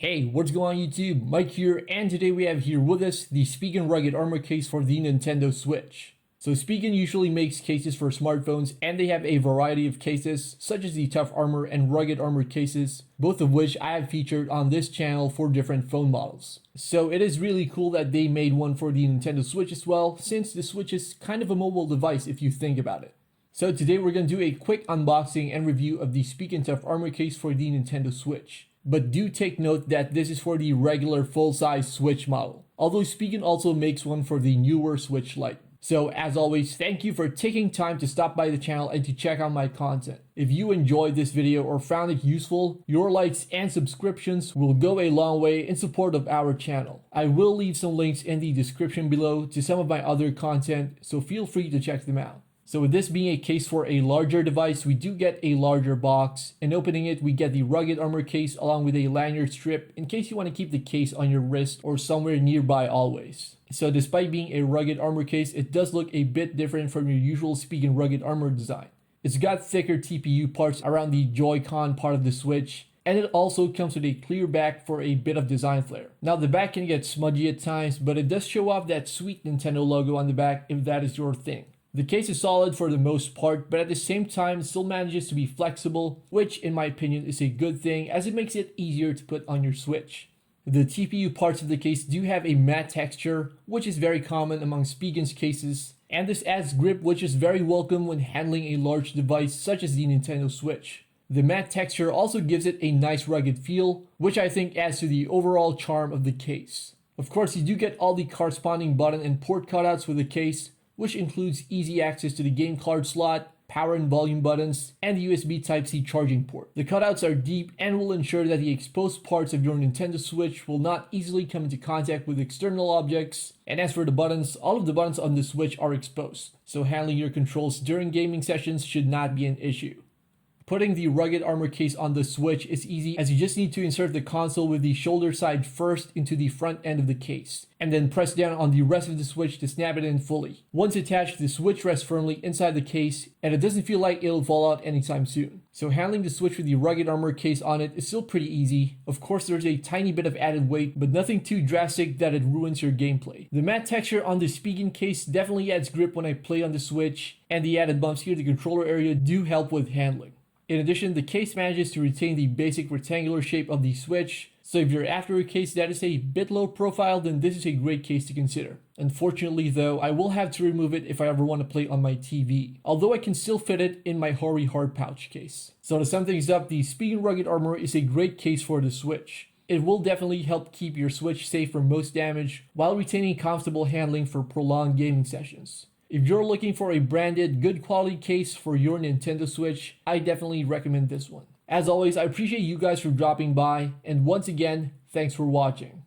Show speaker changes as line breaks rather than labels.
Hey, what's going on YouTube? Mike here, and today we have here with us the Spigen Rugged Armor Case for the Nintendo Switch. So Spigen usually makes cases for smartphones, and they have a variety of cases, such as the Tough Armor and Rugged Armor cases, both of which I have featured on this channel for different phone models. So it is really cool that they made one for the Nintendo Switch as well, since the Switch is kind of a mobile device if you think about it. So today we're going to do a quick unboxing and review of the Spigen Tough Armor Case for the Nintendo Switch. But do take note that this is for the regular full-size Switch model, although Spigen also makes one for the newer Switch Lite. So as always, thank you for taking time to stop by the channel and to check out my content. If you enjoyed this video or found it useful, your likes and subscriptions will go a long way in support of our channel. I will leave some links in the description below to some of my other content, so feel free to check them out. So with this being a case for a larger device, we do get a larger box, and opening it we get the Rugged Armor Case along with a lanyard strip in case you want to keep the case on your wrist or somewhere nearby always. So despite being a Rugged Armor Case, it does look a bit different from your usual Spigen Rugged Armor design. It's got thicker TPU parts around the Joy-Con part of the Switch, and it also comes with a clear back for a bit of design flair. Now the back can get smudgy at times, but it does show off that sweet Nintendo logo on the back if that is your thing. The case is solid for the most part, but at the same time it still manages to be flexible, which in my opinion is a good thing as it makes it easier to put on your Switch. The TPU parts of the case do have a matte texture, which is very common among Spigen's cases, and this adds grip, which is very welcome when handling a large device such as the Nintendo Switch. The matte texture also gives it a nice rugged feel, which I think adds to the overall charm of the case. Of course, you do get all the corresponding button and port cutouts for the case, which includes easy access to the game card slot, power and volume buttons, and the USB Type-C charging port. The cutouts are deep and will ensure that the exposed parts of your Nintendo Switch will not easily come into contact with external objects. And as for the buttons, all of the buttons on the Switch are exposed, so handling your controls during gaming sessions should not be an issue. Putting the Rugged Armor Case on the Switch is easy, as you just need to insert the console with the shoulder side first into the front end of the case, and then press down on the rest of the Switch to snap it in fully. Once attached, the Switch rests firmly inside the case, and it doesn't feel like it'll fall out anytime soon. So handling the Switch with the Rugged Armor Case on it is still pretty easy. Of course, there's a tiny bit of added weight, but nothing too drastic that it ruins your gameplay. The matte texture on the Spigen case definitely adds grip when I play on the Switch, and the added bumps here in the controller area do help with handling. In addition, the case manages to retain the basic rectangular shape of the Switch, so if you're after a case that is a bit low profile, then this is a great case to consider. Unfortunately though, I will have to remove it if I ever want to play on my TV, although I can still fit it in my Hori hard pouch case. So to sum things up, the Spigen Rugged Armor is a great case for the Switch. It will definitely help keep your Switch safe from most damage, while retaining comfortable handling for prolonged gaming sessions. If you're looking for a branded, good quality case for your Nintendo Switch, I definitely recommend this one. As always, I appreciate you guys for dropping by, and once again, thanks for watching.